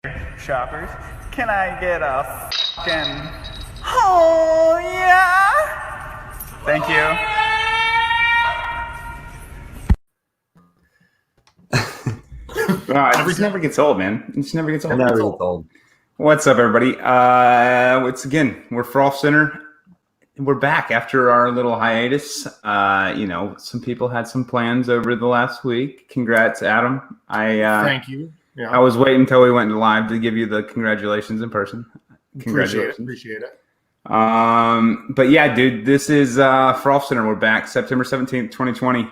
shoppers. Can I get a fucking oh yeah? Thank you. It just never gets old, man. It just never gets old. It never gets old. What's up, everybody? Once again, we're Frolfcenter. We're back after our little hiatus. Some people had some plans over the last week. Congrats, Adam. Thank you. Yeah. I was waiting until we went live to give you the congratulations in person. Congratulations. Appreciate it. But yeah, dude, this is Frolfcenter. We're back September 17th, 2020.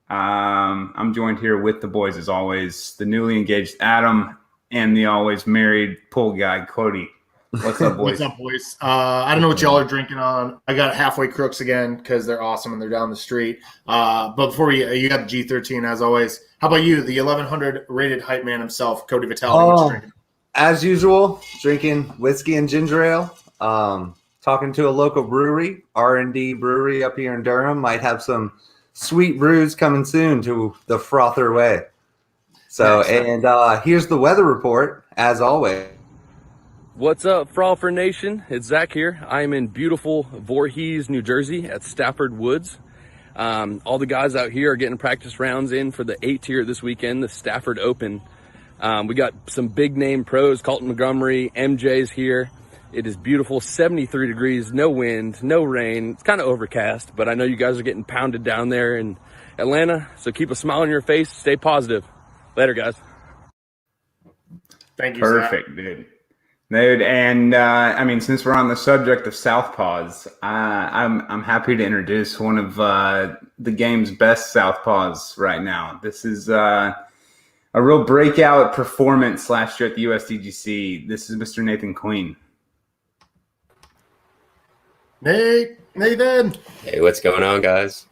I'm joined here with the boys as always, the newly engaged Adam and the always married pool guy, Cody. What's up, boys? What's up, boys? I don't know what y'all are drinking on. I got Halfway Crooks again because they're awesome and they're down the street. But before you got the G13 as always. How about you, the 1100 rated hype man himself, Cody Vitale? What you drinking? As usual, drinking whiskey and ginger ale. Talking to a local brewery, R&D brewery up here in Durham. Might have some sweet brews coming soon to the Frother way. So, and here's the weather report, as always. What's up, Frolfer Nation? It's Zach here. I am in beautiful Voorhees, New Jersey at Stafford Woods. All the guys out here are getting practice rounds in for the 8 tier this weekend, the Stafford Open. We got some big name pros, Colton Montgomery, MJ's here. It is beautiful, 73 degrees, no wind, no rain. It's kind of overcast, but I know you guys are getting pounded down there in Atlanta, so keep a smile on your face, stay positive. Later, guys. Thank you, Perfect, Zach. Dude, and since we're on the subject of southpaws, I'm happy to introduce one of the game's best southpaws right now. This is a real breakout performance last year at the USDGC. This is Mr. Nathan Queen. Nathan. Hey, what's going on, guys?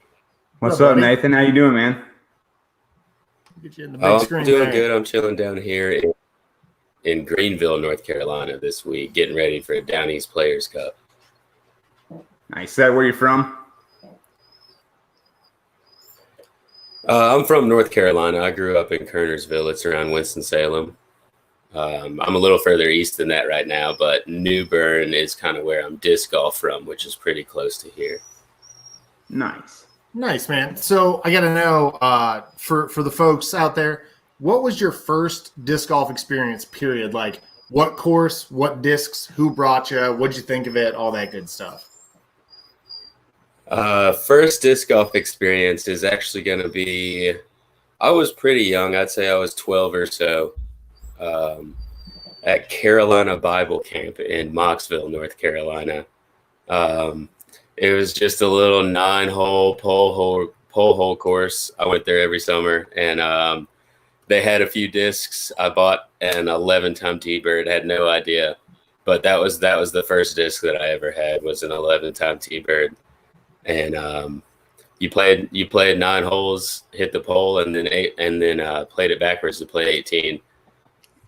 What's up, Nathan? How you doing, man? Get you in the big screen, I'm doing man. good. I'm chilling down here in Greenville, North Carolina this week, getting ready for Down East Players Cup. Nice. Is that where you're from? I'm from North Carolina. I grew up in Kernersville. It's around Winston-Salem. I'm a little further east than that right now, but New Bern is kind of where I'm disc golf from, which is pretty close to here. Nice, man. So I got to know, for the folks out there, what was your first disc golf experience, period? Like, what course, what discs, who brought you, what'd you think of it, all that good stuff? First disc golf experience is actually going to be, I was pretty young. I'd say I was 12 or so, at Carolina Bible Camp in Mocksville, North Carolina. It was just a little 9-hole pole hole course. I went there every summer, and they had a few discs. I bought an 11-time T-Bird. Had no idea, but that was the first disc that I ever had, was an 11-time T-Bird. And you played 9 holes, hit the pole, and then played it backwards to play 18.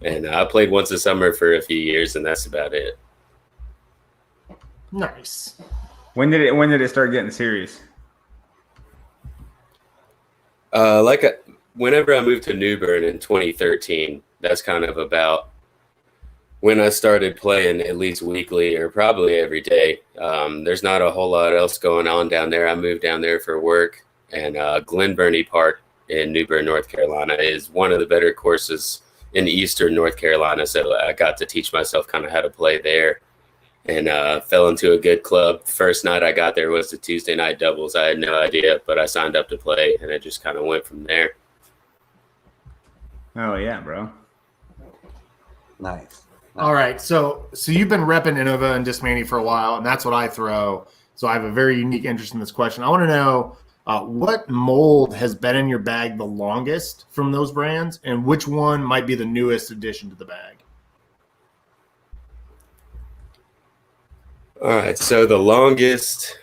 And I played once a summer for a few years, and that's about it. Nice. When did it start getting serious? Whenever I moved to New Bern in 2013, that's kind of about when I started playing at least weekly or probably every day. There's not a whole lot else going on down there. I moved down there for work, and Glen Burnie Park in New Bern, North Carolina is one of the better courses in eastern North Carolina. So I got to teach myself kind of how to play there, and fell into a good club. First night I got there was the Tuesday night doubles. I had no idea, but I signed up to play, and it just kind of went from there. Oh yeah, bro. Nice. All right, so you've been repping Innova and Discmania for a while, and that's what I throw. So I have a very unique interest in this question. I want to know what mold has been in your bag the longest from those brands, and which one might be the newest addition to the bag? All right, so the longest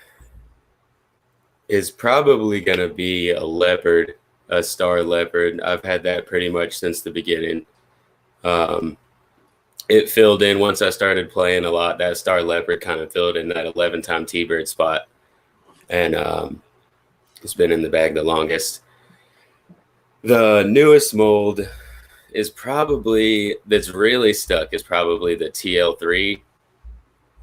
is probably going to be a Star Leopard. I've had that pretty much since the beginning. It filled in once I started playing a lot. That Star Leopard kind of filled in that 11-time T-Bird spot. And it's been in the bag the longest. The newest mold is probably that's really stuck is probably the TL3.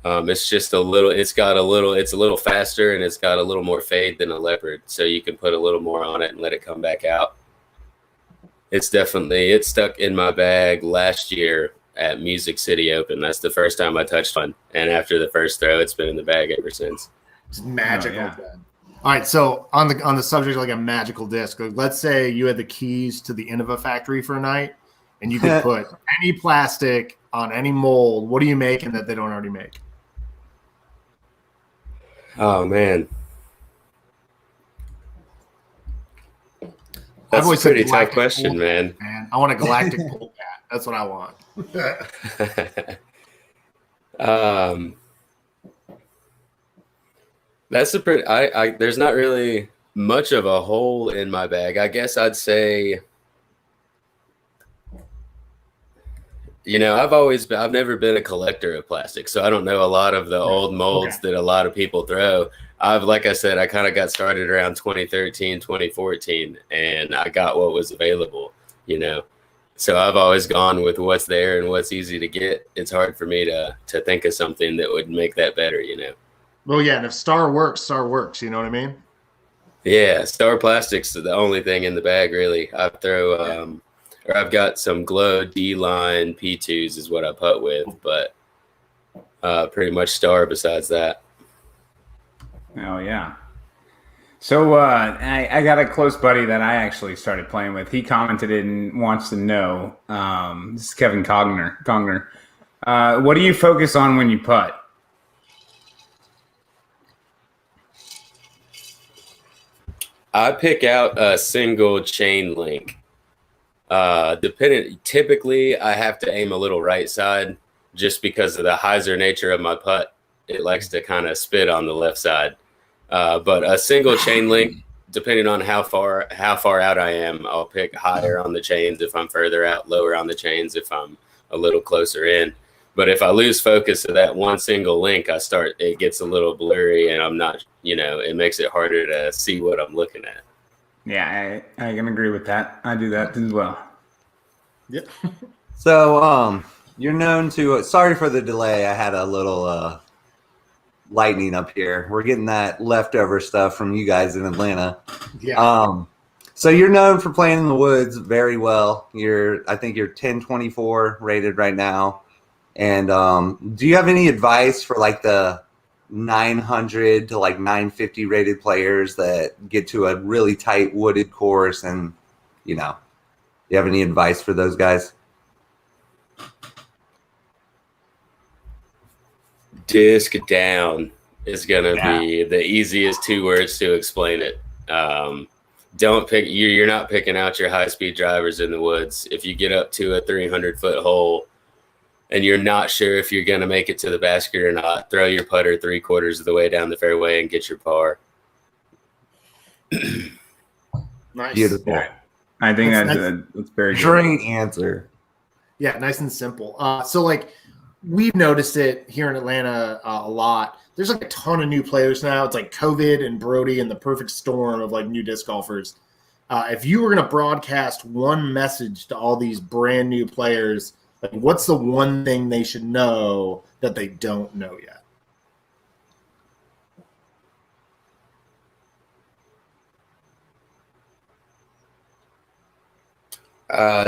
It's just a little. It's got a little. It's a little faster and it's got a little more fade than a leopard, so you can put a little more on it and let it come back out. It's stuck in my bag last year at Music City Open. That's the first time I touched one, and after the first throw, it's been in the bag ever since. It's magical. Oh, yeah. All right, so on the subject of like a magical disc, let's say you had the keys to the Innova factory for a night, and you could put any plastic on any mold. What are you making that they don't already make? Oh man, that's I've always a pretty said tough galactic question, gold man. Man, I want a galactic gold cat. That's what I want. That's a pretty. There's not really much of a hole in my bag. I guess I'd say. I've never been a collector of plastic, so I don't know a lot of the old molds that a lot of people throw. Like I said, I kind of got started around 2013, 2014, and I got what was available, So I've always gone with what's there and what's easy to get. It's hard for me to think of something that would make that better, Well, yeah, and if Star works, you know what I mean? Yeah, Star Plastic's the only thing in the bag, really. I've got some Glow D-line P2s is what I putt with, but pretty much Star besides that. Oh, yeah. So I got a close buddy that I actually started playing with. He commented and wants to know, this is Kevin Cogner. What do you focus on when you putt? I pick out a single chain link. Typically, I have to aim a little right side just because of the hyzer nature of my putt. It likes to kind of spit on the left side. But a single chain link, depending on how far out I am, I'll pick higher on the chains if I'm further out, lower on the chains if I'm a little closer in. But if I lose focus of that one single link, it gets a little blurry and I'm not, it makes it harder to see what I'm looking at. Yeah, I can agree with that. I do that as well. Yep. So, you're known to. Sorry for the delay. I had a little lightning up here. We're getting that leftover stuff from you guys in Atlanta. Yeah. So you're known for playing in the woods very well. I think you're 1024 rated right now. And do you have any advice for like the 900 to like 950 rated players that get to a really tight wooded course? And, you have any advice for those guys? Disc down is going to be the easiest 2 words to explain it. You're not picking out your high-speed drivers in the woods. If you get up to a 300-foot hole and you're not sure if you're going to make it to the basket or not, throw your putter 3/4 of the way down the fairway and get your par. Nice. Beautiful. Yeah. I think that's very good. Great answer. Yeah, nice and simple. So like we've noticed it here in Atlanta a lot. There's like a ton of new players now. It's like COVID and Brody and the perfect storm of like new disc golfers. If you were going to broadcast one message to all these brand new players, like what's the one thing they should know that they don't know yet?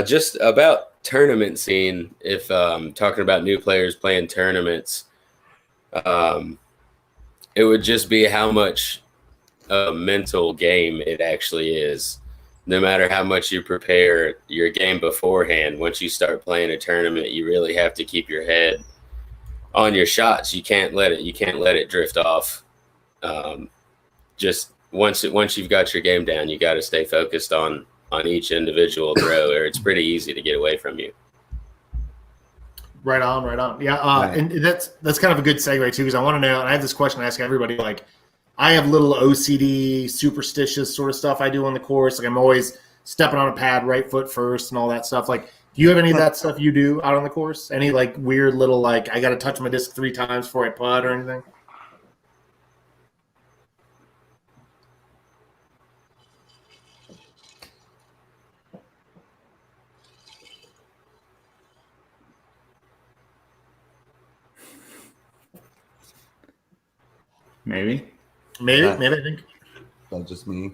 Just about tournament scene. If talking about new players playing tournaments, it would just be how much a mental game it actually is. No matter how much you prepare your game beforehand, once you start playing a tournament, you really have to keep your head on your shots. You can't let it drift off. Just once you've got your game down, you got to stay focused on each individual throw, or it's pretty easy to get away from you. Right on. Yeah, and that's kind of a good segue too, because I want to know, and I have this question I ask everybody, like I have little OCD, superstitious sort of stuff I do on the course. Like I'm always stepping on a pad, right foot first and all that stuff. Like, do you have any of that stuff you do out on the course? Any like weird little, like I got to touch my disc 3 times before I putt or anything? Maybe. Maybe Nice. I think. That's just me.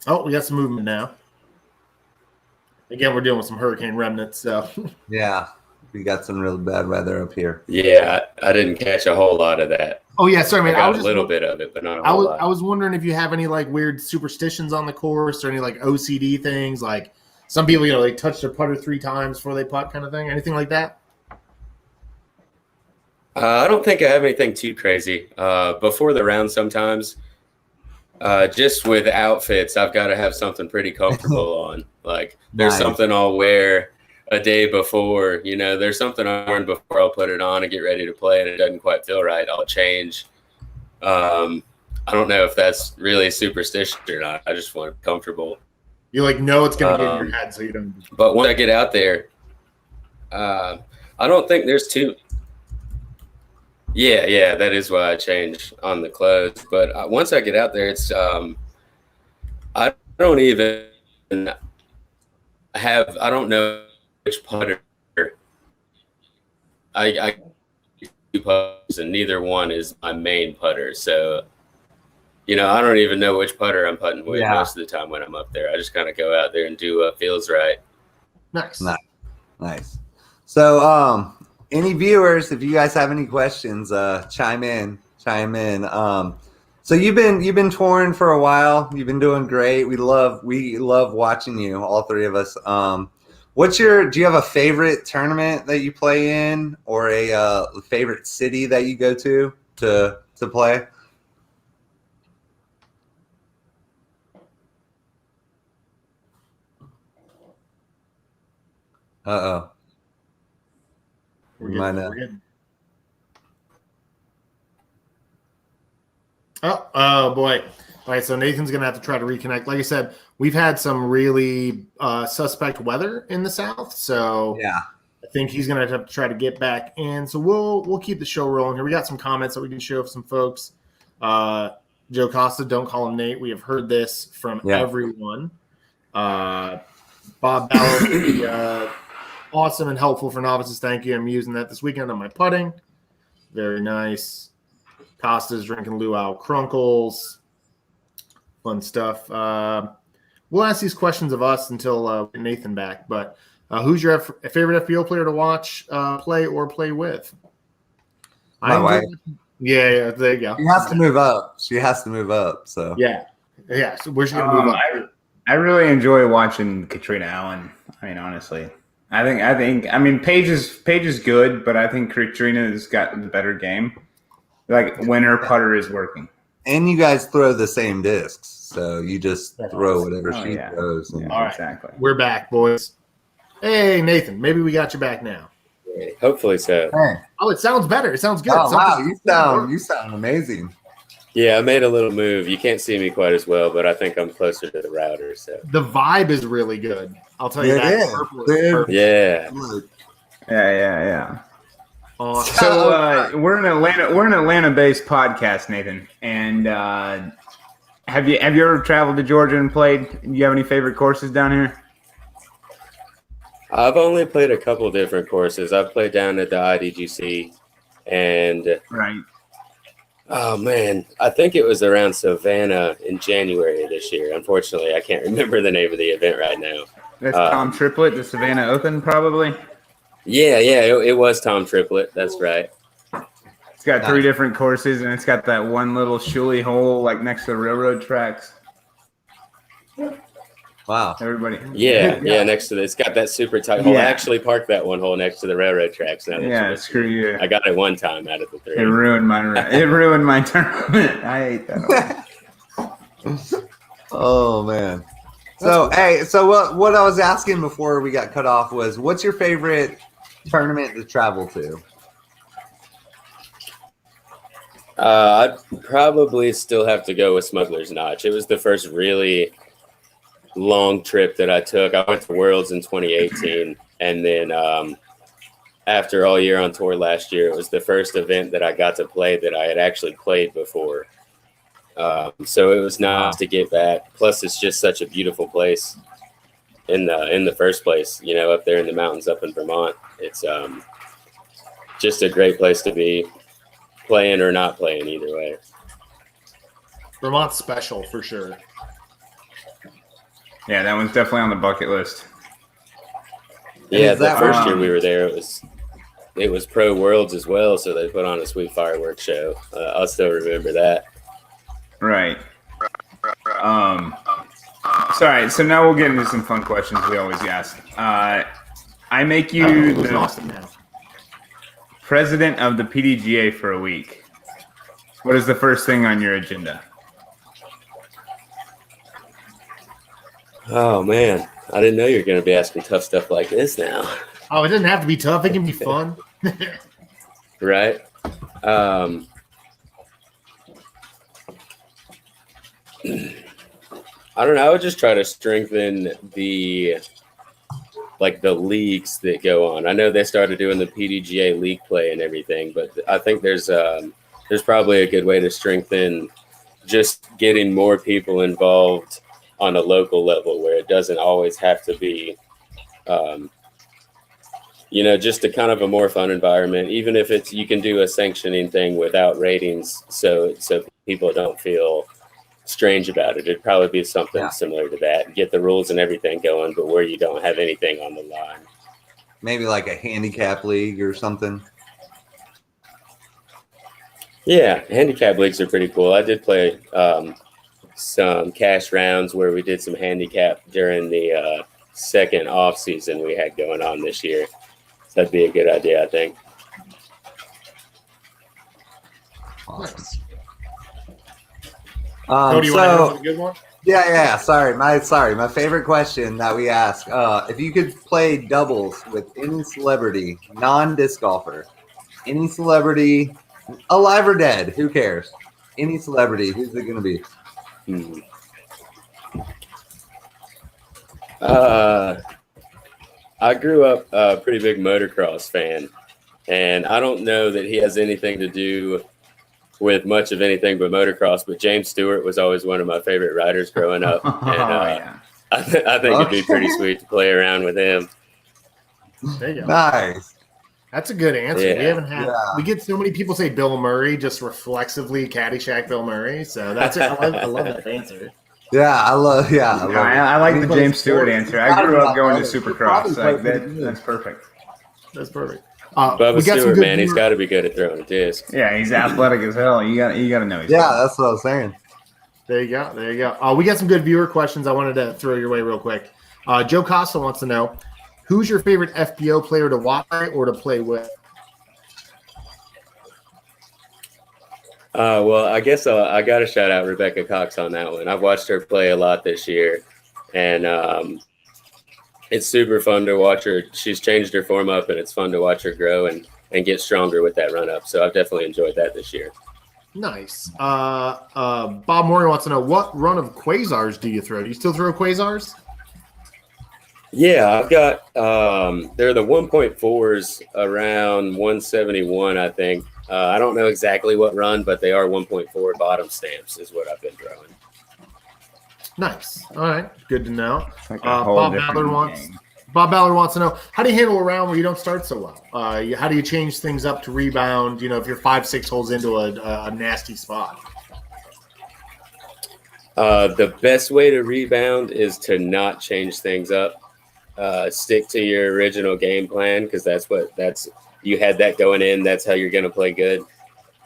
Oh, we got some movement now. Again, we're dealing with some hurricane remnants, so Yeah, we got some really bad weather up here. Yeah, I didn't catch a whole lot of that. oh yeah, sorry I man. got a little bit of it, but not a whole lot. I was wondering if you have any like weird superstitions on the course or any like OCD things, like some people, they touch their putter 3 times before they putt kind of thing. Anything like that? I don't think I have anything too crazy. Before the round, sometimes, just with outfits, I've got to have something pretty comfortable on. Like there's Nice. something I'll wear a day before. There's something I'm wearing before I'll put it on and get ready to play, and it doesn't quite feel right. I'll change. I don't know if that's really superstition or not. I just want comfortable. You know it's going to get in your head, so you don't. But once I get out there, I don't think there's too. Yeah, that is why I changed on the clothes. But once I get out there, it's I don't even have. I don't know which putter I do putters, and neither one is my main putter. So I don't even know which putter I'm putting with most of the time when I'm up there. I just kind of go out there and do what feels right. Nice. Nice. So, any viewers, if you guys have any questions, chime in. So you've been touring for a while. You've been doing great. We love watching you, all 3 of us. Do you have a favorite tournament that you play in, or a favorite city that you go to play? Uh-oh. We're We might good. Oh boy. All right, so Nathan's going to have to try to reconnect. Like I said, we've had some really suspect weather in the south, so Yeah. I think he's going to have to try to get back in. So we'll keep the show rolling here. We got some comments that we can show of some folks. Joe Costa, don't call him Nate. We have heard this from everyone. Bob Ballard, awesome and helpful for novices. Thank you. I'm using that this weekend on my putting. Very nice. Costa's drinking Luau Crunkles. Fun stuff. We'll ask these questions of us until we get Nathan back. But who's your favorite FPO player to watch play or play with? My wife. Yeah, there you go. She has to move up. So Yeah. So where's she gonna move up? I really enjoy watching Katrina Allen. I mean, honestly, I think Paige is good, but I think Katrina's got the better game. Like when her putter is working. And you guys throw the same discs, so you just throw whatever she throws. And All right, exactly. We're back, boys. Hey, Nathan, maybe we got you back now. Hopefully so. Hey. Oh, it sounds better. It sounds good. Oh, wow, you sound amazing. Yeah, I made a little move. You can't see me quite as well, but I think I'm closer to the router. So the vibe is really good. I'll tell you It that. is, Purple dude. perfect. yeah. Yeah. Awesome. So we're an Atlanta-based podcast, Nathan. And have you ever traveled to Georgia and played? Do you have any favorite courses down here? I've only played a couple different courses. I've played down at the IDGC, and Right. oh man, I think it was around Savannah in January of this year. Unfortunately, I can't remember the name of the event right now. That's Tom Triplett, the Savannah Open, probably. Yeah, it was Tom Triplett. That's right. It's got 3 different courses, and it's got that one little shully hole like next to the railroad tracks. Wow. Everybody. Yeah, next to it's got that super tight hole. Yeah. I actually parked that one hole next to the railroad tracks. Now that Yeah, screw you. I got it one time out of the 3. It ruined my tournament. I hate that one. Oh man. So what I was asking before we got cut off was, what's your favorite tournament to travel to? I'd probably still have to go with Smuggler's Notch. It was the first really long trip that I took. I went to Worlds in 2018, and then after all year on tour last year, it was the first event that I got to play that I had actually played before. So it was nice to get back. Plus, it's just such a beautiful place in the first place. Up there in the mountains, up in Vermont, it's just a great place to be. playing or not playing either way. Vermont's special for sure. Yeah, that one's definitely on the bucket list. Yeah, is the that first year we were there, it was Pro Worlds as well, so they put on a sweet fireworks show. I'll still remember that. Right. Sorry, so now we'll get into some fun questions we always ask. I make you the Awesome now. president of the PDGA for a week. What is the first thing on your agenda? Oh man, I didn't know you were going to be asking tough stuff like this now. Oh, it doesn't have to be tough. It can be fun. Right? I don't know. I would just try to strengthen the leagues that go on. I know they started doing the PDGA league play and everything, but I think there's probably a good way to strengthen just getting more people involved on a local level where it doesn't always have to be, just a kind of a more fun environment. Even if you can do a sanctioning thing without ratings, so people don't feel strange about it. It'd probably be something similar to that. Get the rules and everything going, but where you don't have anything on the line. Maybe like a handicap league or something. Yeah, handicap leagues are pretty cool. I did play some cash rounds where we did some handicap during the second off season we had going on this year. So that'd be a good idea, I think. Awesome. Cody, you want to know a good one? Yeah. Sorry, my favorite question that we ask: if you could play doubles with any celebrity, non-disc golfer, any celebrity, alive or dead, who cares? Any celebrity, who's it going to be? I grew up a pretty big motocross fan, and I don't know that he has anything to do with much of anything but motocross, but James Stewart was always one of my favorite riders growing up. And I think it'd be pretty sweet to play around with him. There you go. Nice. That's a good answer. Yeah. We haven't had. We get so many people say Bill Murray, just reflexively Caddyshack Bill Murray. So that's it. I love that answer. I love I like the James Stewart answer. I grew up going to Supercross. That's perfect. That's perfect. Bubba we got Stewart, man, he's viewers. got to be good at throwing a disc. Yeah, he's athletic as hell. You got to know. That's what I was saying. There you go. We got some good viewer questions I wanted to throw your way real quick. Joe Costa wants to know, who's your favorite FBO player to watch or to play with? Well, I guess I got to shout out Rebecca Cox on that one. I've watched her play a lot this year, and it's super fun to watch her. She's changed her form up, and it's fun to watch her grow and get stronger with that run up. So I've definitely enjoyed that this year. Nice. Bob Maury wants to know, what run of quasars do you throw? Do you still throw quasars? Yeah, I've got they're the 1.4s around 171, I think. I don't know exactly what run, but they are 1.4 bottom stamps is what I've been throwing. Nice. All right. Good to know. Like Bob Ballard wants to know, how do you handle a round where you don't start so well? How do you change things up to rebound, if you're 5-6 holes into a nasty spot? The best way to rebound is to not change things up. Stick to your original game plan, because you had that going in. That's how you're going to play good.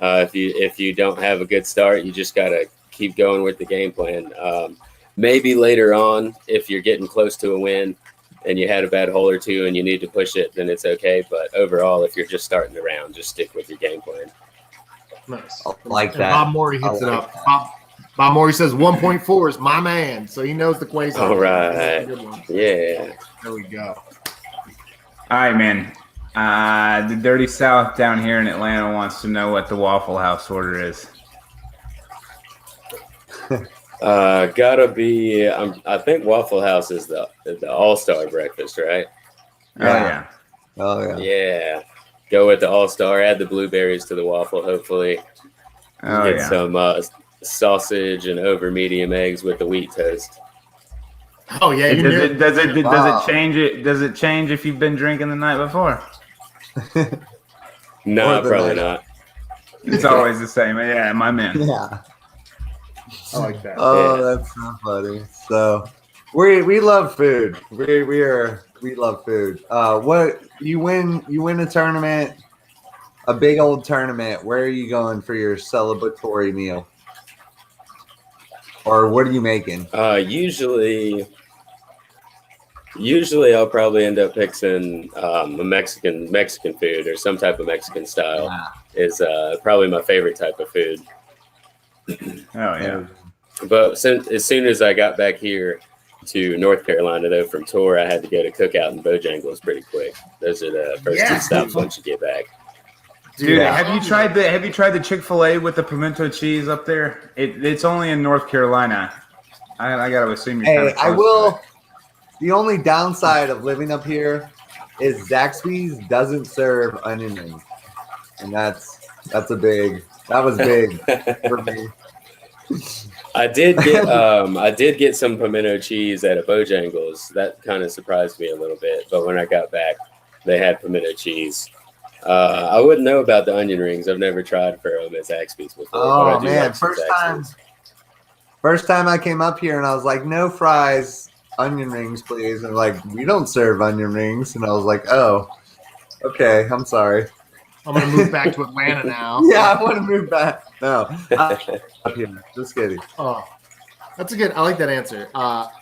If you don't have a good start, you just got to keep going with the game plan. Maybe later on, if you're getting close to a win and you had a bad hole or two and you need to push it, then it's okay. But overall, if you're just starting the round, just stick with your game plan. Nice. Like that. Bob Morey hits it up. Bob Morey says 1.4 is my man, so he knows the quasar. All right. Yeah. There we go. All right, man. The Dirty South down here in Atlanta wants to know what the Waffle House order is. Gotta be. I think Waffle House is the All-Star breakfast, right? Yeah. Oh yeah. Yeah. Go with the All-Star. Add the blueberries to the waffle. Hopefully, get some sausage and over medium eggs with the wheat toast. Oh yeah. Does it change it? Does it change if you've been drinking the night before? No, Or the probably night. not. It's always the same. Yeah, my man. Yeah. I like that. Oh, that's so funny. So we love food. We love food. What you win a tournament, a big old tournament. Where are you going for your celebratory meal? Or what are you making? Usually I'll probably end up fixing a Mexican food or some type of Mexican style is probably my favorite type of food. Oh yeah. But as soon as I got back here to North Carolina, though, from tour, I had to go to Cookout and Bojangles pretty quick. Those are the first two stops once you get back. Dude, have you tried the Chick-fil-A with the pimento cheese up there? It's only in North Carolina. I gotta assume you're kind of I will. The only downside of living up here is Zaxby's doesn't serve onion rings, and that was big for me. I did get some pimento cheese at a Bojangles. That kind of surprised me a little bit. But when I got back, they had pimento cheese. I wouldn't know about the onion rings. I've never tried for them at Zaxby's before. Oh man, first time I came up here and I was like, no fries, onion rings, please. And like, we don't serve onion rings. And I was like, oh, okay, I'm sorry. I'm gonna move back to Atlanta now. Yeah, I want to move back. No, up here. Just kidding. Oh, that's a good. I like that answer.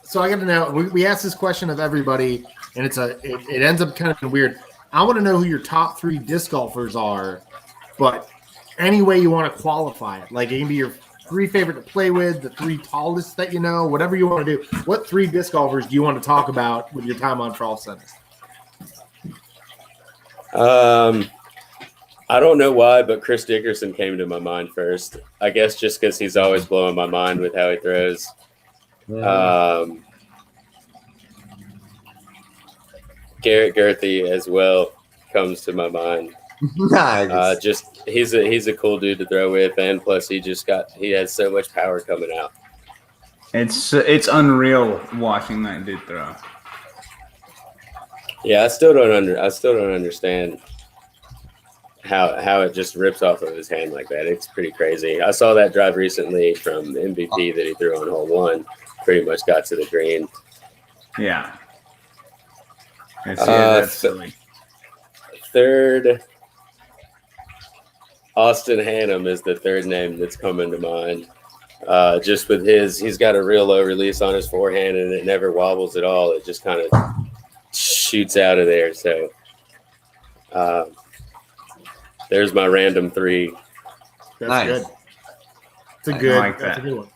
So I got to know. We asked this question of everybody, and it ends up kind of weird. I want to know who your top 3 disc golfers are, but any way you want to qualify it. Like it can be your 3 favorite to play with, the 3 tallest that you know, whatever you want to do. What 3 disc golfers do you want to talk about with your time on Frolfcenter? I don't know why, but Chris Dickerson came to my mind first. I guess just because he's always blowing my mind with how he throws. Garrett Gerthy as well comes to my mind. Nice. Just he's a cool dude to throw with, and plus he has so much power coming out. It's unreal watching that dude throw. Yeah, I still don't understand how it just rips off of his hand like that. It's pretty crazy. I saw that drive recently from MVP that he threw on hole 1. Pretty much got to the green. Yeah. That's silly. Third, Austin Hannum is the third name that's coming to mind. Just with he's got a real low release on his forehand, and it never wobbles at all. It just kind of shoots out of there. So there's my random 3. That's nice. good. It's a good. I like that's that. a good one.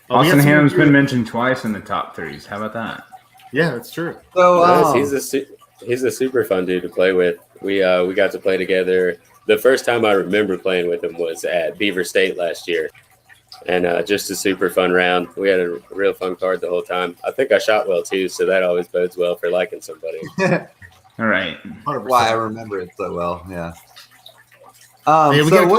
Austin Hannum's been mentioned twice in the top 3s. How about that? Yeah, that's true. So he's a super fun dude to play with. We got to play together. The first time I remember playing with him was at Beaver State last year, and just a super fun round. We had a real fun card the whole time. I think I shot well too, so that always bodes well for liking somebody. All right. 100%. why I remember it so well. Yeah. We So got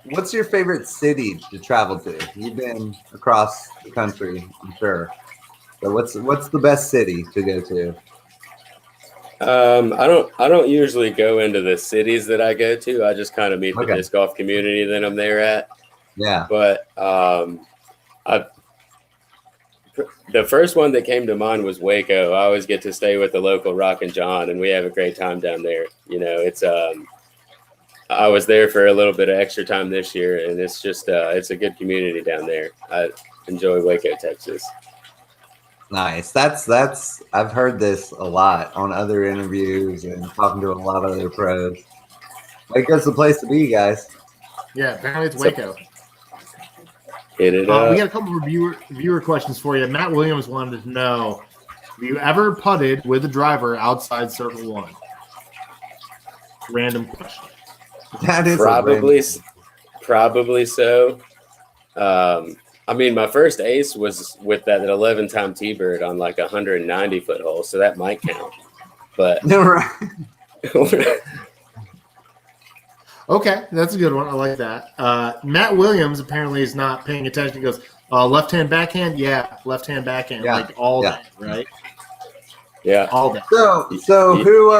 what's your favorite city to travel to? You've been across the country, I'm sure. So what's the best city to go to? I don't usually go into the cities that I go to. I just kind of meet the disc golf community that I'm there at. Yeah. But the first one that came to mind was Waco. I always get to stay with the local Rockin' John, and we have a great time down there. You know, it's I was there for a little bit of extra time this year, and it's just it's a good community down there. I enjoy Waco, Texas. Nice. That's I've heard this a lot on other interviews and talking to a lot of other pros. Waco's the place to be, guys. Yeah, apparently it's Waco. We got a couple of viewer questions for you. Matt Williams wanted to know, have you ever putted with a driver outside Circle 1? Random question. That is probably so. I mean, my first ace was with that 11-time T-bird on like a 190-foot hole, so that might count. But okay, that's a good one. I like that. Matt Williams apparently is not paying attention. He goes, left-hand backhand? Yeah, left-hand backhand, like all day, right? Yeah. All day. So who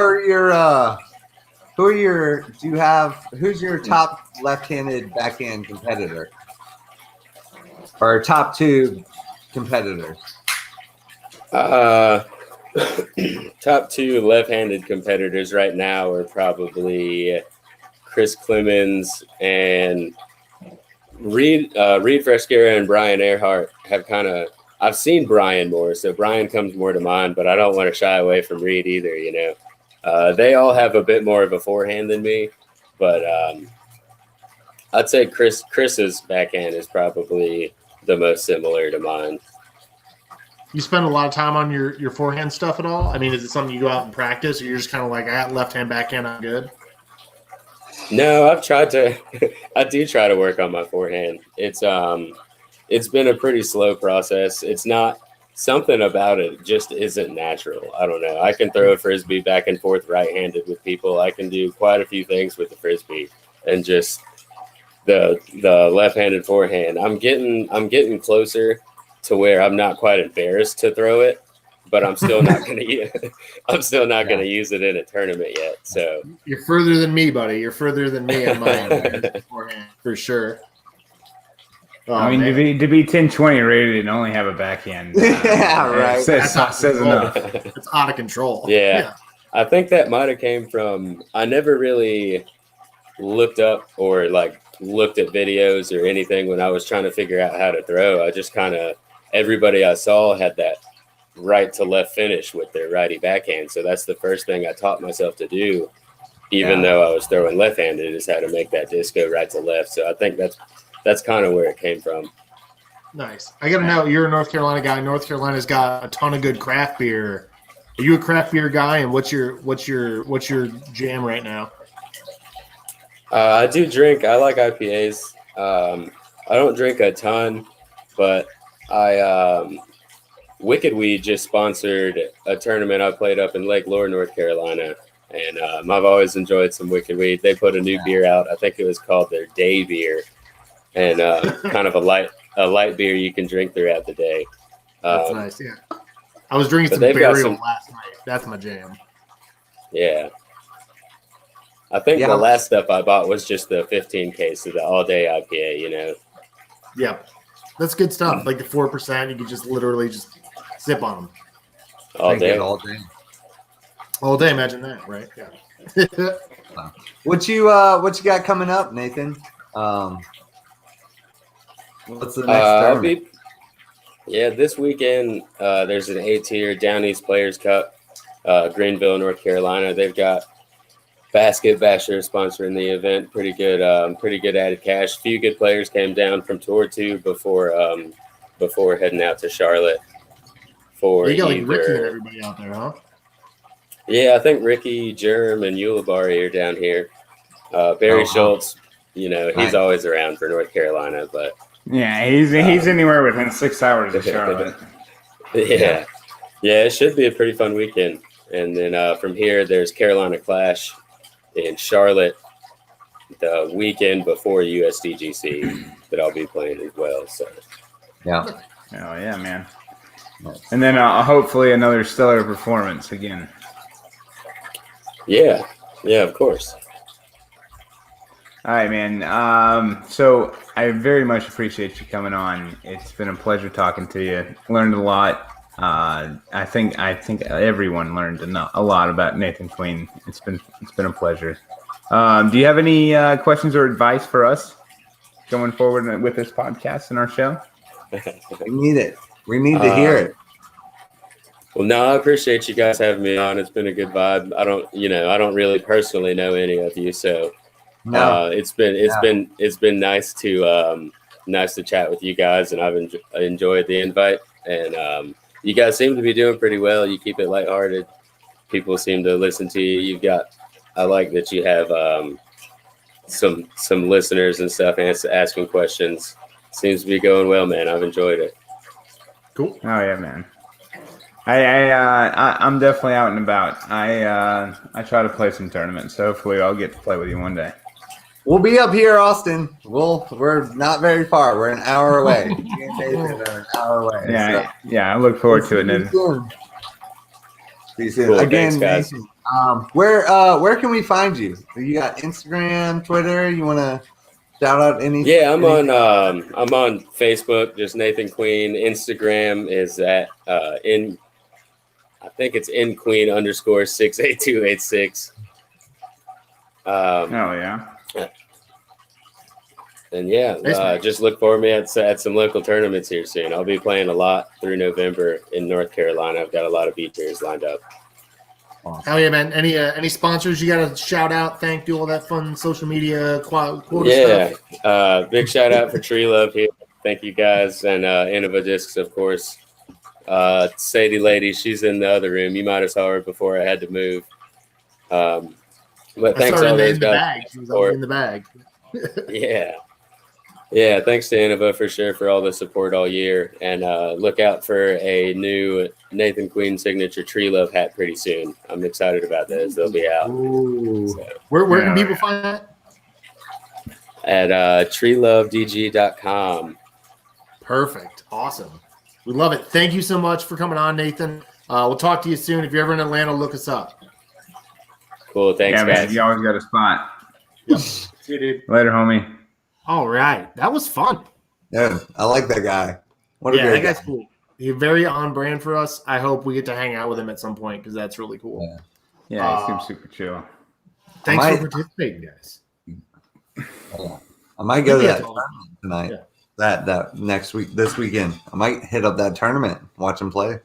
who's your top left-handed backhand competitor? Or top two competitors? Top two left-handed competitors right now are probably Chris Clemens and Reed Frescara and Brian Earhart have kind of. I've seen Brian more, so Brian comes more to mind, but I don't want to shy away from Reed either. They all have a bit more of a forehand than me, but I'd say Chris's backhand is probably the most similar to mine. You spend a lot of time on your forehand stuff at all? I mean, is it something you go out and practice, or you're just kind of like, I got left hand, backhand, I'm good? No, I've tried to. I do try to work on my forehand. It's been a pretty slow process. It's not something about it just isn't natural. I don't know. I can throw a frisbee back and forth right-handed with people. I can do quite a few things with the frisbee, and just the left-handed forehand. I'm getting closer to where I'm not quite embarrassed to throw it, but I'm still not gonna gonna use it in a tournament yet. So you're further than me, buddy. You're further than me on my forehand for sure. Oh, I mean, to be 10-20 rated and only have a backhand, right. Says enough. It's out of control. Yeah. I think that might have came from I never really looked up or looked at videos or anything when I was trying to figure out how to throw. I just kind of everybody I saw had that right to left finish with their righty backhand. So that's the first thing I taught myself to do, even though I was throwing left-handed, is how to make that disc go right to left. So I think that's kind of where it came from. Nice. I got to know, you're a North Carolina guy. North Carolina's got a ton of good craft beer. Are you a craft beer guy? And what's your jam right now? I do drink. I like IPAs. I don't drink a ton, but Wicked Weed just sponsored a tournament I played up in Lake Lure, North Carolina, and I've always enjoyed some Wicked Weed. They put a new beer out. I think it was called their Day Beer, and kind of a light beer you can drink throughout the day. That's nice. Yeah, I was drinking some Burial last night. That's my jam. Yeah. I think the last stuff I bought was just the 15 case of the all-day IPA, Yeah, that's good stuff. Like the 4%, you could just literally just sip on them. All day. All day. Imagine that, right? Yeah. What you got coming up, Nathan? What's the next tournament? This weekend there's an A-tier Down East Players Cup, Greenville, North Carolina. They've got Basket Basher sponsoring the event. Pretty good added cash. A few good players came down from Tour 2 before heading out to Charlotte. You got like Ricky and everybody out there, huh? Yeah, I think Ricky, Germ, and Ulibarri are down here. Barry Schultz, he's always around for North Carolina, but yeah, he's anywhere within 6 hours of Charlotte. Yeah, it should be a pretty fun weekend. And then from here, there's Carolina Clash in Charlotte the weekend before USDGC that I'll be playing as well. So yeah. Oh yeah, man. And then hopefully another stellar performance again. Yeah, of course. All right, man. So I very much appreciate you coming on. It's been a pleasure talking to you. Learned a lot. I think everyone learned a lot about Nathan Queen. It's been a pleasure. Do you have any questions or advice for us going forward with this podcast and our show? We need it. We need to hear it. Well, no, I appreciate you guys having me on. It's been a good vibe. I don't really personally know any of you, so it's been nice to chat with you guys, and I've enjoyed the invite. And you guys seem to be doing pretty well. You keep it lighthearted. People seem to listen to you. I like that you have some listeners and stuff asking questions. Seems to be going well, man. I've enjoyed it. Cool. Oh yeah, man. I'm definitely out and about. I try to play some tournaments, so hopefully I'll get to play with you one day. We'll be up here, Austin. We're not very far. We're an hour away. Me and Nathan are an hour away. Yeah, I look forward to it. Nathan. See you soon. Cool, Again, thanks, guys. Nathan, where can we find you? You got Instagram, Twitter? You want to shout out any? Yeah, I'm on Facebook, just Nathan Queen. Instagram is at I think it's _68286. Oh yeah. And yeah, just look for me at some local tournaments here soon. I'll be playing a lot through November in North Carolina. I've got a lot of beaters lined up. Hell yeah, man! Any sponsors you got to shout out, thank, do all that fun social media quota stuff? Big shout out for Tree Love here. Thank you guys, and Innova Discs, of course. Sadie Lady, she's in the other room. You might have saw her before I had to move. But thanks to all those guys. She was already in the bag. Yeah, thanks to Innova for sure for all the support all year. And look out for a new Nathan Queen signature Tree Love hat pretty soon. I'm excited about those. They'll be out. So, Where can people find that? At treelovedg.com. Perfect. Awesome. We love it. Thank you so much for coming on, Nathan. We'll talk to you soon. If you're ever in Atlanta, look us up. Cool. Thanks, guys. Man, you always got a spot. Yep. See you, dude. Later, homie. All right. That was fun. Yeah, I like that guy. What a Yeah, great that guy's guy. cool. He's very on brand for us. I hope we get to hang out with him at some point because that's really cool. Yeah, he seems super chill. Thanks for participating, guys. I might go to that Yeah. tournament tonight. Yeah. That next week, this weekend. I might hit up that tournament, watch him play.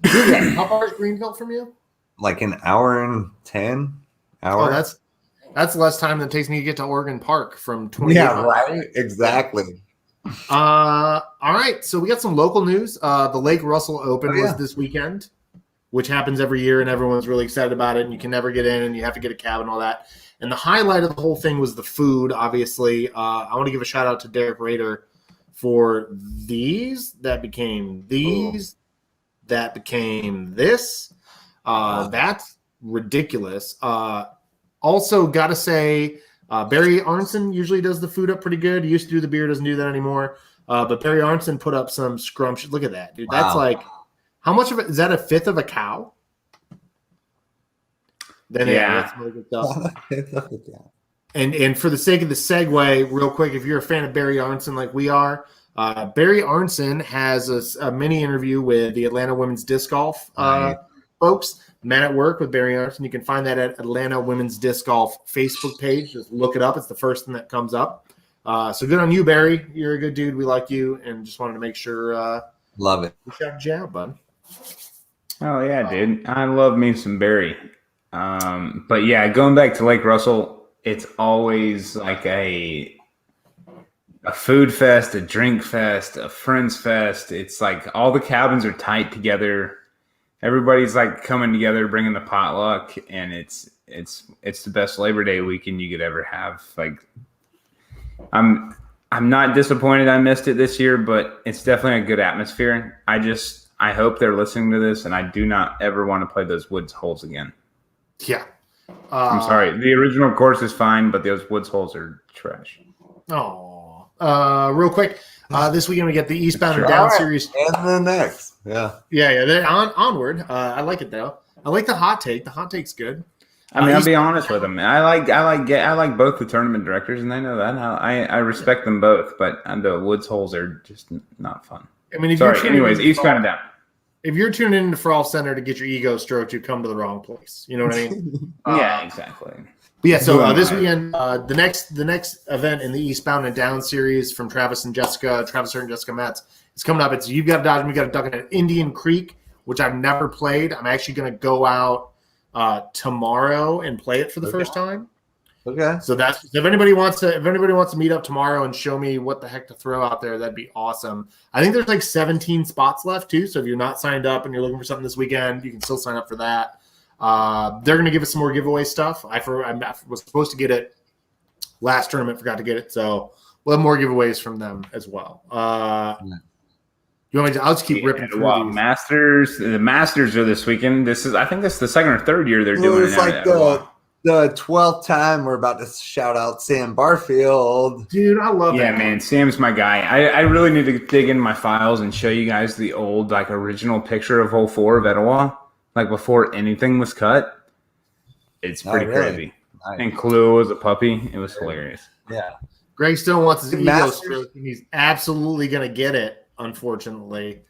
How far is Greenville from you? Like an hour and 10 hours. Oh, that's less time than it takes me to get to Oregon Park from 20. Yeah, right. Exactly. All right. So we got some local news. The Lake Russell Open Oh, yeah. was this weekend, which happens every year, and everyone's really excited about it. And you can never get in, and you have to get a cab and all that. And the highlight of the whole thing was the food. Obviously, I want to give a shout out to Derek Rader for these that became these that became this. That's ridiculous. Also, got to say, Barry Arnson usually does the food up pretty good. He used to do the beer, doesn't do that anymore. But Barry Arnson put up some scrumptious. Look at that, dude. That's like, how much of it is that? A fifth of a cow? Then that's really good stuff. And for the sake of the segue, real quick, if you're a fan of Barry Arnson like we are, Barry Arnson has a mini interview with the Atlanta Women's Disc Golf folks. Men at Work with Barry Arnson. You can find that at Atlanta Women's Disc Golf Facebook page. Just look it up. It's the first thing that comes up. So good on you, Barry. You're a good dude. We like you, and just wanted to make sure. Love it. We shout you out, bud. Oh yeah, dude. I love me some Barry. But yeah, going back to Lake Russell, it's always like a food fest, a drink fest, a friends fest. It's like all the cabins are tight together. Everybody's like coming together, bringing the potluck, and it's the best Labor Day weekend you could ever have. Like, I'm not disappointed I missed it this year, but it's definitely a good atmosphere. I hope they're listening to this, and I do not ever want to play those woods holes again. Yeah. I'm sorry. The original course is fine, but those woods holes are trash. Oh. Real quick, this weekend we get the Eastbound and Down series. And the next. Yeah. Yeah. Onward. I like it though. I like the hot take. The hot take's good. I mean, I'll be honest with them. I like both the tournament directors, and they know that. I respect them both, but the woods holes are just not fun. I mean, Anyways, Eastbound and Down. If you're tuning into Frolfcenter to get your ego stroked, you come to the wrong place. You know what I mean? Yeah, exactly. But yeah, so this weekend, the next event in the Eastbound and Down series from Travis Hurt and Jessica Metz, is coming up. It's You've Got to Dodge Me, Got to Duck at Indian Creek, which I've never played. I'm actually going to go out tomorrow and play it for the first time. Okay. So that's if anybody wants to meet up tomorrow and show me what the heck to throw out there, that'd be awesome. I think there's like 17 spots left too. So if you're not signed up and you're looking for something this weekend, you can still sign up for that. They're going to give us some more giveaway stuff. I was supposed to get it last tournament, forgot to get it. So we'll have more giveaways from them as well. You want me to? I'll just keep ripping through these. The Masters are this weekend. I think this is the second or third year they're doing it. It's like the 12th time we're about to shout out Sam Barfield. Dude, I love that. Yeah, man, Sam's my guy. I really need to dig into my files and show you guys the old, like, original picture of Hole 4 of Etowah. like before anything was cut. It's pretty really? crazy. Nice. And Clue was a puppy. It was hilarious. Yeah. Greg still wants his ego Masters? stroke, and he's absolutely going to get it, unfortunately.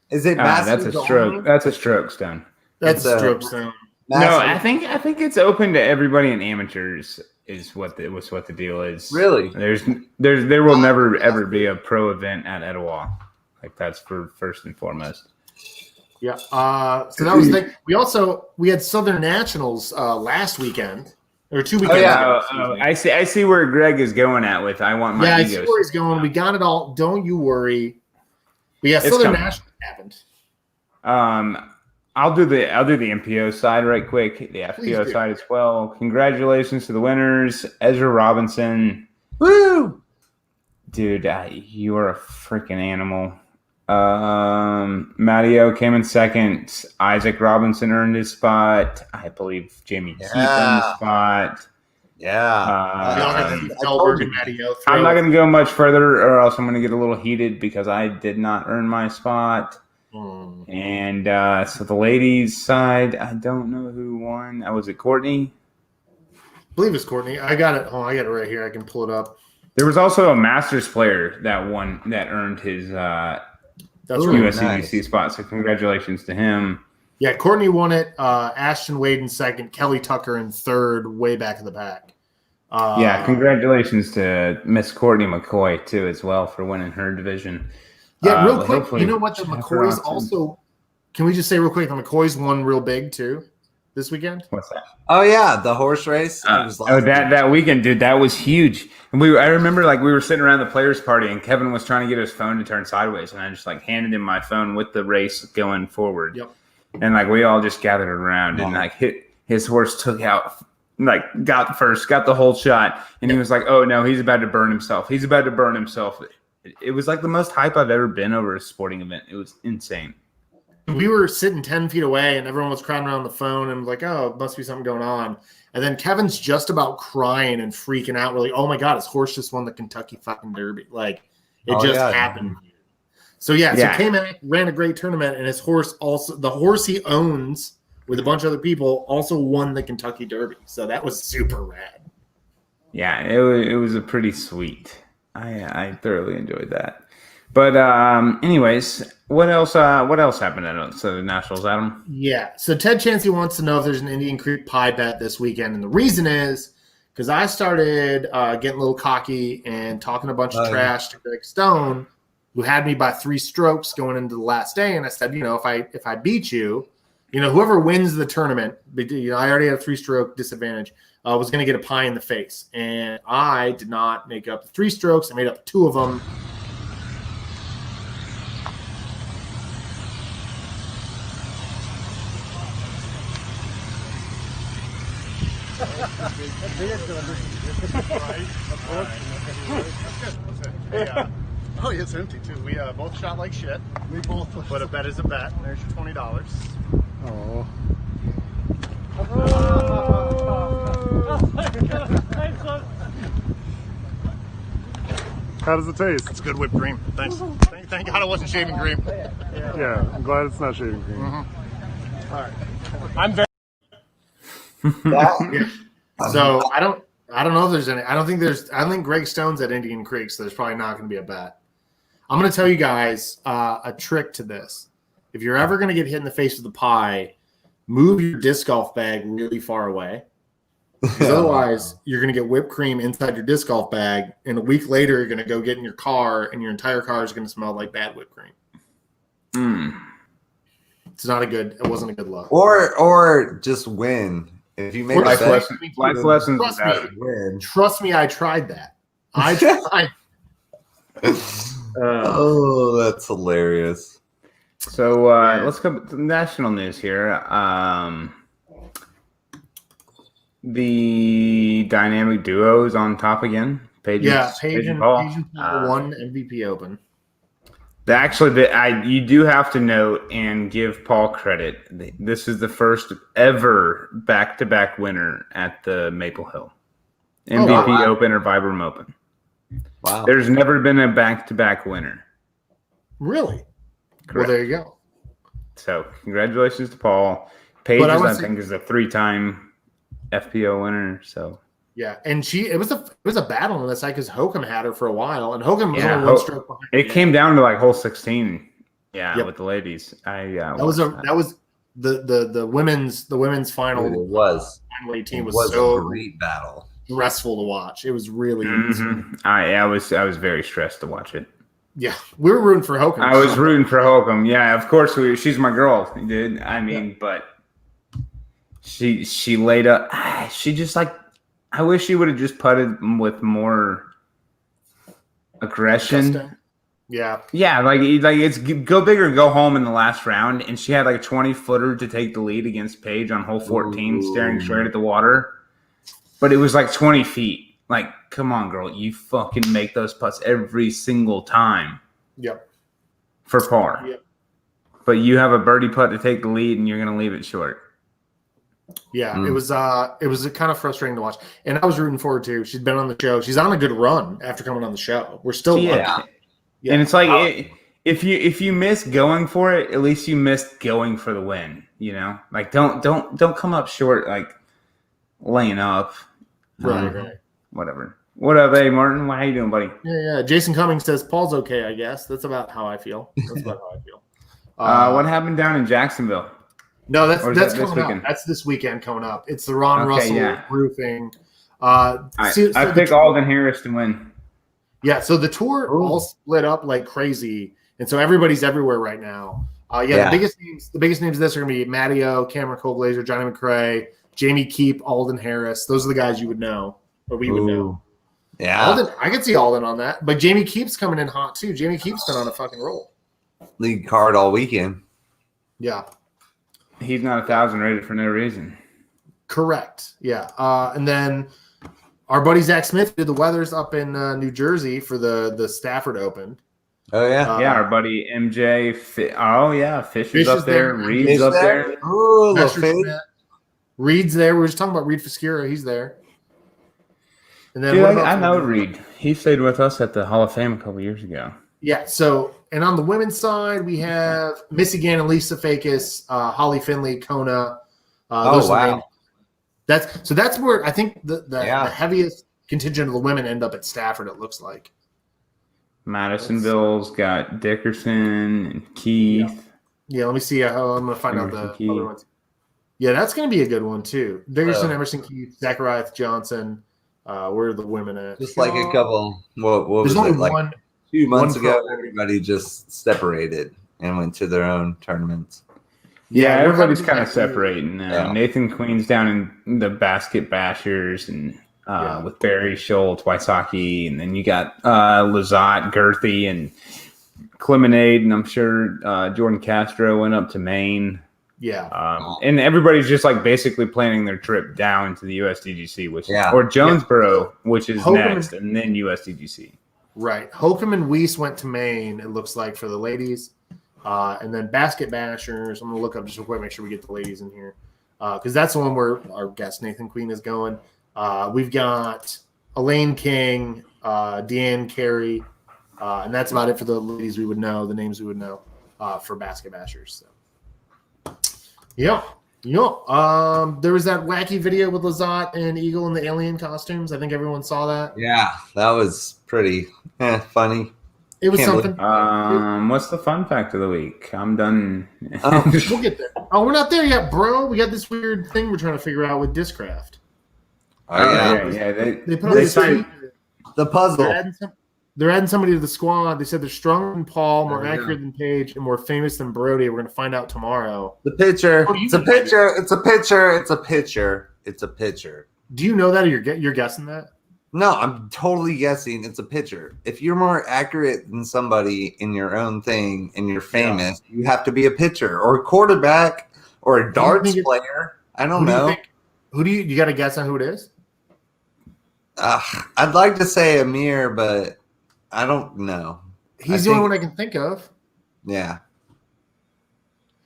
Is it That's Masters a stroke. only? That's a stroke stone. That's It's a a- stroke stone. No, Masters? I think it's open to everybody in amateurs. Is what the deal is. Really? There will never ever be a pro event at Etowah. Like that's for first and foremost. Yeah. So that was the thing. We had Southern Nationals last weekend or 2 weekends yeah. ago. I see where Greg is going at with I want my Yeah, I ego. see where he's going. We got it all. Don't you worry. But yeah, It's Southern coming. Nationals happened. I'll do the MPO side right quick. The Please FPO do. side as well. Congratulations to the winners, Ezra Robinson. Woo! Dude, you are a freaking animal. Matteo came in second. Isaac Robinson earned his spot. I believe Jamie Keith earned his spot. Yeah. Y'all got to see Felberg and Matty O throw. I'm not going to go much further, or else I'm going to get a little heated because I did not earn my spot. And so the ladies' side, I don't know who won. Was it Courtney? I believe it's Courtney. I got it. Oh, I got it right here. I can pull it up. There was also a Masters player that won that earned his That's Ooh, right. USCBC nice. spot. So congratulations to him. Yeah, Courtney won it. Ashton Wade in second. Kelly Tucker in third, way back in the back. Yeah, congratulations to Miss Courtney McCoy too as well for winning her division. Yeah, real but quick. hopefully You know what? The Jennifer McCoys Austin- also. Can we just say real quick? The McCoys won real big too this weekend. What's that? Oh yeah, the horse race. It was last That weekend, dude, that was huge. And I remember like we were sitting around the players' party, and Kevin was trying to get his phone to turn sideways, and I just like handed him my phone with the race going forward. Yep. And like we all just gathered around, and like his horse took out, like got first, got the whole shot, and he was like, "Oh no, he's about to burn himself. He's about to burn himself." It was like the most hype I've ever been over a sporting event. It was insane. We were sitting 10 feet away, and everyone was crying around the phone and like, "Oh, it must be something going on." And then Kevin's just about crying and freaking out. We're like, "Oh my god, his horse just won the Kentucky fucking Derby!" Like it just happened. So yeah, so came in, ran a great tournament, and his horse also, the horse he owns with a bunch of other people, also won the Kentucky Derby. So that was super rad. Yeah, it was a pretty sweet. I thoroughly enjoyed that. But anyways, what else happened at Southern Nationals, Adam? Yeah. So Ted Chansey wants to know if there's an Indian Creek pie bet this weekend. And the reason is because I started getting a little cocky and talking a bunch of trash to Greg Stone, who had me by 3 strokes going into the last day. And I said, if I beat you, whoever wins the tournament, I already have 3-stroke disadvantage, was going to get a pie in the face. And I did not make up the 3 strokes. I made up 2 of them. Oh, yeah, it's empty too. We both shot like shit. We both. But a bet is a bet. There's your $20. Oh. How does it taste? It's good whipped cream. Thanks. Thank God it wasn't shaving cream. Yeah, I'm glad it's not shaving cream. All right. I'm very. So I don't know if there's any. I don't think Greg Stone's at Indian Creek, so there's probably not going to be a bet. I'm going to tell you guys a trick to this. If you're ever going to get hit in the face with a pie, move your disc golf bag really far away. Because otherwise, you're going to get whipped cream inside your disc golf bag, and a week later, you're going to go get in your car, and your entire car is going to smell like bad whipped cream. It's not a good. It wasn't a good look. Or just win. If you make Life a bet, lessons. Trust without me. it. win. Trust me, I tried that. I tried. Oh, that's hilarious. So let's go to national news here. The dynamic duo is on top again. Paige and Paul. Paul won MVP Open. You do have to note and give Paul credit. This is the first ever back-to-back winner at the Maple Hill MVP Open or Vibram Open. Wow. There's never been a back-to-back winner. Really? Correct. Well, there you go. So congratulations to Paul. Paige, I is, would I say- think, is a 3-time FPO winner. So Yeah, and it was a battle on the side because Hokum had her for a while, and Hokum was yeah, only one stroke behind. it came down to like hole 16. Yeah, Yep. with the ladies. That was the women's final. It was. Final 18 It was was so a great battle. stressful to watch. It was really I was very stressed to watch it. yeah. We were rooting for Hokum. I was rooting for Holcomb. Yeah, of course. She's my girl, dude. I mean, but she laid up. She just like. I wish she would have just putted with more aggression. Yeah. Yeah, like it's go big or go home in the last round, and she had like a 20-footer to take the lead against Paige on hole 14, staring straight at the water. But it was like 20 feet. Like, come on, girl, you fucking make those putts every single time. Yep. For par. Yep. But you have a birdie putt to take the lead, and you're gonna leave it short. Yeah, it was kind of frustrating to watch, and I was rooting for her too. She's been on the show. She's on a good run after coming on the show. We're still Yeah. And it's like if you miss going for it, at least you missed going for the win. You know, like don't come up short like laying up. Right. Whatever. What up, hey Martin? How you doing, buddy? Yeah. Jason Cummings says Paul's okay. I guess that's about how I feel. What happened down in Jacksonville? No, that's this coming weekend? up. That's this weekend coming up. It's the Ron Russell roofing. I pick Alden Harris to win. Yeah, so the tour all split up like crazy, and so everybody's everywhere right now. The biggest names of this are going to be Matteo, Cameron Colglazer, Johnny McRae, Jamie Keep, Alden Harris. Those are the guys you would know, or we would know. Yeah, Alden, I could see Alden on that, but Jamie Keep's coming in hot too. Jamie Keep's been on a fucking roll. Lead card all weekend. Yeah. He's not 1,000 rated for no reason. Correct. Yeah. And then our buddy Zach Smith did the weathers up in New Jersey for the Stafford Open. Oh yeah. Our buddy MJ. Fish is up there. Reed's up there. Oh, Reed's there. We were just talking about Reed Fiscura. He's there. And then Dude, I know Reed. He stayed with us at the Hall of Fame a couple years ago. Yeah. So, and on the women's side, we have Missy Gann and Lisa Fakis, Holly Finley, Kona. Wow. That's where I think the heaviest contingent of the women end up at Stafford. It looks like Madisonville's got Dickerson and Keith. Yeah. Let me see. I'm going to find out the other ones. Yeah, that's going to be a good one too. Dickerson, Emerson, Keith, Zachariah Johnson. Where are the women at? Just like a couple. What was only it? Like one. 2 months ago, everybody just separated and went to their own tournaments. Yeah, everybody's kind of separating. Yeah. Nathan Queen's down in the Basket Bashers and with Barry Schultz, Wysocki, and then you got Lazat, Girthy, and Clemonade, and I'm sure Jordan Castro went up to Maine. Yeah. And everybody's just like basically planning their trip down to the USDGC, or Jonesboro, which is next, and then USDGC. Right. Holcomb and Weiss went to Maine, it looks like, for the ladies. And then Basket Bashers. I'm going to look up just real quick, make sure we get the ladies in here. Because that's the one where our guest Nathan Queen is going. We've got Elaine King, Deanne Carey, and that's about it for the ladies we would know, the names we would know for Basket Bashers. So. Yeah. There was that wacky video with Lazat and Eagle in the alien costumes. I think everyone saw that. Yeah, that was pretty funny. It was something. What's the fun fact of the week? I'm done. We'll get there. Oh, we're not there yet, bro. We got this weird thing we're trying to figure out with Discraft. Yeah. They put on the puzzle. They're adding somebody to the squad. They said they're stronger than Paul, more accurate than Paige, and more famous than Brody. We're going to find out tomorrow. The pitcher. It's a pitcher. It's a pitcher. It's a pitcher. It's a pitcher. Do you know that, or you're guessing that? No, I'm totally guessing it's a pitcher. If you're more accurate than somebody in your own thing and you're famous, you have to be a pitcher or a quarterback or a darts player. I don't know. Who do you got to guess on who it is? I'd like to say Amir, but I don't know. He's the only one I can think of. Yeah.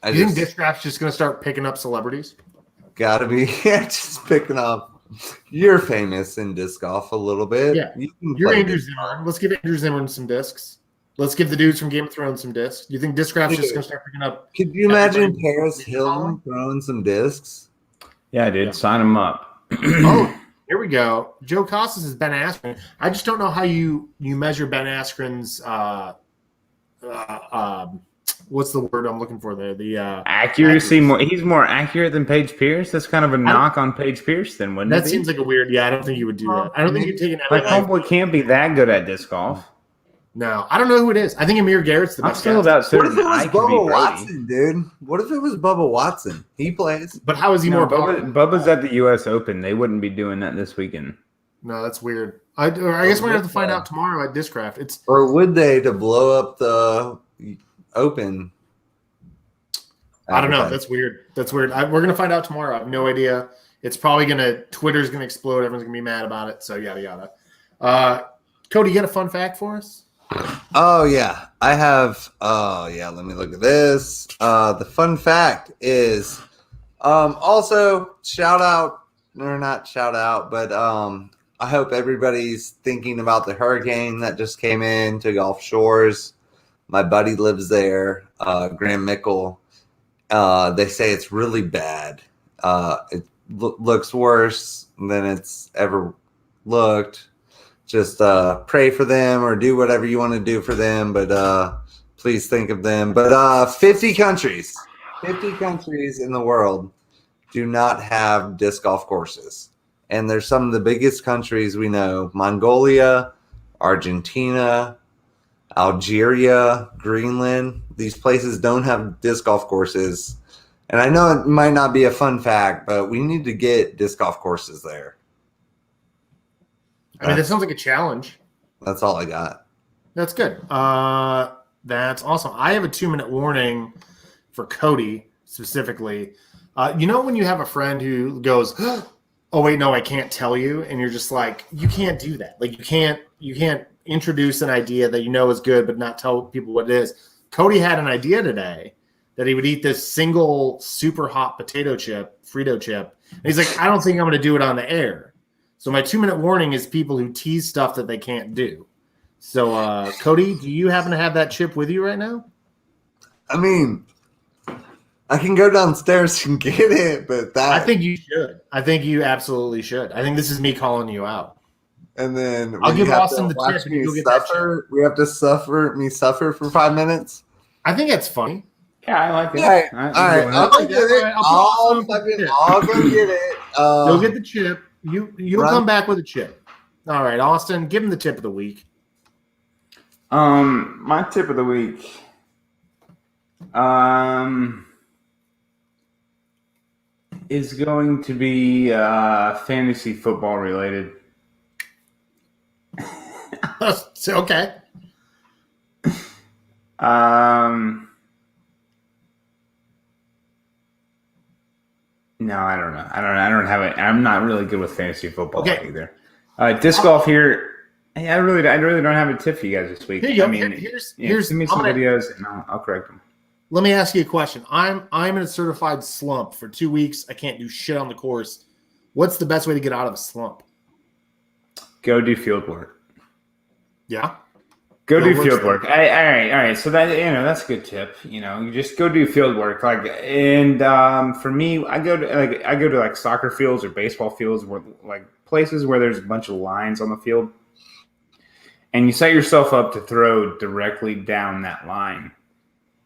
You think Discraft's just going to start picking up celebrities? Gotta be. Just picking up. You're famous in disc golf a little bit. Yeah. You're Andrew Zimmern. Let's give Andrew Zimmern some discs. Let's give the dudes from Game of Thrones some discs. Do you think Discraft's just going to start picking up? Could you imagine everybody- Paris Hilton throwing some discs? Yeah, dude, sign them up. Oh, here we go. Joe Costas is Ben Askren. I just don't know how you measure Ben Askren's what's the word I'm looking for there? The accuracy. He's more accurate than Paige Pierce. That's kind of a knock on Paige Pierce, then, wouldn't it? That seems like a weird. Yeah, I don't think you would do that. I don't think you'd take an Like, LA. homeboy can't be that good at disc golf. No, I don't know who it is. I think Amir Garrett's the I'm best. still guy. about What certain if it was I could be Bubba Brody. Watson, dude? What if it was Bubba Watson? He plays. But how is he No, more popular? Bubba's at the U.S. Open. They wouldn't be doing that this weekend. No, that's weird. I guess we're gonna have to find out tomorrow at Discraft. It's Or would they to blow up the Open? I don't know. That's weird. That's weird. We're gonna find out tomorrow. I have no idea. It's probably Twitter's gonna explode. Everyone's gonna be mad about it. So yada yada. Cody, you got a fun fact for us? Oh yeah, I have. Oh yeah, let me look at this. The fun fact is, also shout out or not shout out, but I hope everybody's thinking about the hurricane that just came in to Gulf Shores. My buddy lives there, Graham Mickle. They say it's really bad. It looks worse than it's ever looked. Just pray for them or do whatever you want to do for them, but please think of them. But 50 countries in the world do not have disc golf courses. And there's some of the biggest countries we know: Mongolia, Argentina, Algeria, Greenland. These places don't have disc golf courses. And I know it might not be a fun fact, but we need to get disc golf courses there. I mean, that sounds like a challenge. That's all I got. That's good. That's awesome. I have a 2-minute warning for Cody specifically. You know when you have a friend who goes, "Oh wait, no, I can't tell you," and you're just like, you can't do that. Like you can't introduce an idea that you know is good, but not tell people what it is. Cody had an idea today that he would eat this single super hot potato chip, Frito chip, and he's like, "I don't think I'm going to do it on the air." So my 2-minute warning is people who tease stuff that they can't do. So, Cody, do you happen to have that chip with you right now? I mean, I can go downstairs and get it, but I think you should. I think you absolutely should. I think this is me calling you out. And then I'll give Austin the watch tip and me you'll get that suffer. We have to suffer for 5 minutes. I think that's funny. Yeah, I like it. All right, I'll go get it. I'll I'll go get it. You'll get the chip. You'll come back with a chip. All right, Austin, give him the tip of the week. My tip of the week. Is going to be fantasy football related. Okay. No, I don't know. I don't have it. I'm not really good with fantasy football either. Disc golf here. I really don't have a tip for you guys this week. Here you go. I mean, here's send me some videos and I'll correct them. Let me ask you a question. I'm in a certified slump for 2 weeks. I can't do shit on the course. What's the best way to get out of a slump? Go do field work. Yeah. Go do field work. All right. So that that's a good tip. You just go do field work. For me, I go to soccer fields or baseball fields where places where there's a bunch of lines on the field, and you set yourself up to throw directly down that line.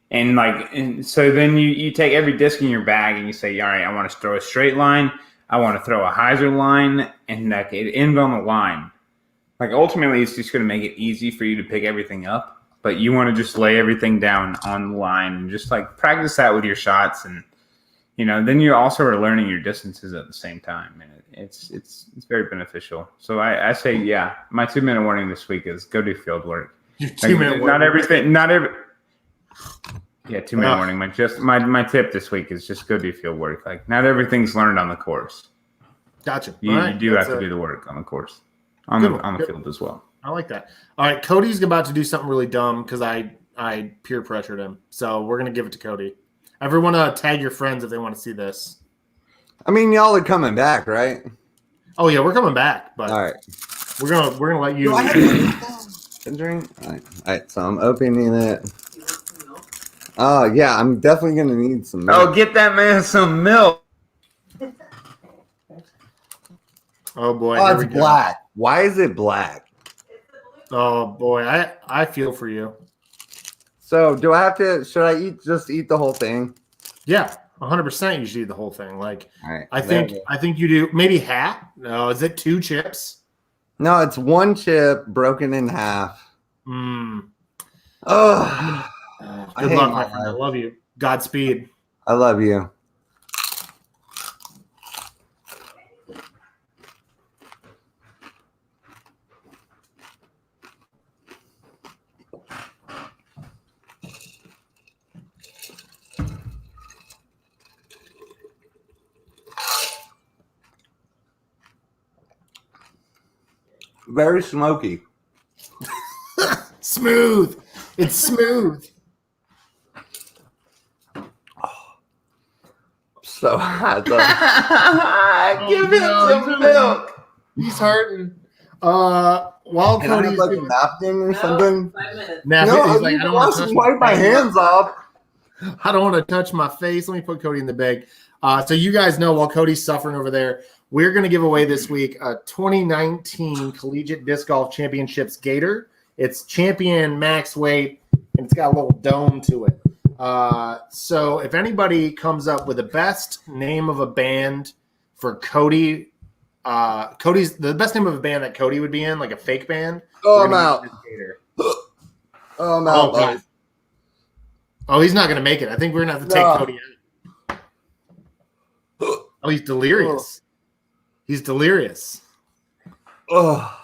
And so then you take every disc in your bag and you say, all right, I want to throw a straight line. I want to throw a hyzer line, and that it end on the line. Ultimately, it's just going to make it easy for you to pick everything up, but you want to just lay everything down on the line and just practice that with your shots, and then you also are learning your distances at the same time, and it's very beneficial. So I say, yeah, my 2-minute warning this week is go do field work. Your 2-minute warning. Yeah, 2-minute warning. My tip this week is just go do field work. Not everything's learned on the course. Gotcha. You do have to do the work on the course. On the field as well. I like that. All right, Cody's about to do something really dumb because I peer pressured him. So we're gonna give it to Cody. Everyone, tag your friends if they want to see this. I mean, y'all are coming back, right? Oh yeah, we're coming back, but all right, we're gonna let you. A drink. All right. So I'm opening it. Oh yeah, I'm definitely gonna need some milk. Oh, get that man some milk. Oh boy, Oh, here we it's go. black. Why is it black? Oh boy, I feel for you. So do I have to? Should I just eat the whole thing? Yeah, 100%. You should eat the whole thing. Like, All right. I think you do maybe half. No, is it 2 chips? No, it's 1 chip broken in half. Mm. Oh, Good luck, my friend. I love you. Godspeed. I love you. Very smoky. Smooth. It's smooth. So hot though. Give him some milk. He's hurting. While Can I have Cody's like a doing napkin or something? 5 minutes. napkin, No, he's like, I don't want to touch wipe my hands off. I don't want to touch my face. Let me put Cody in the bag. So you guys know while Cody's suffering over there, we're going to give away this week a 2019 Collegiate Disc Golf Championships Gator. It's champion max weight, and it's got a little dome to it. So if anybody comes up with the best name of a band for Cody, Cody's the best name of a band that Cody would be in, like a fake band. Oh, I'm out. Oh, I'm out. Oh, God. Oh, he's not going to make it. I think we're going to have to take Cody out. Oh, he's delirious. He's delirious. Oh.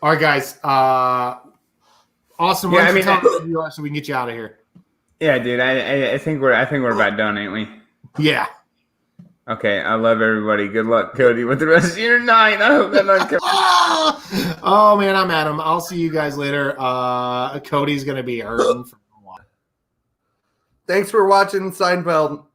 All right, guys. Awesome. Yeah, Why don't you tell us who you are so we can get you out of here? Yeah, dude. I think we're about done, ain't we? Yeah. Okay. I love everybody. Good luck, Cody, with the rest of your night. I hope that not comes. Oh, man, I'm Adam. I'll see you guys later. Cody's going to be hurting for a while. Thanks for watching Seinfeld.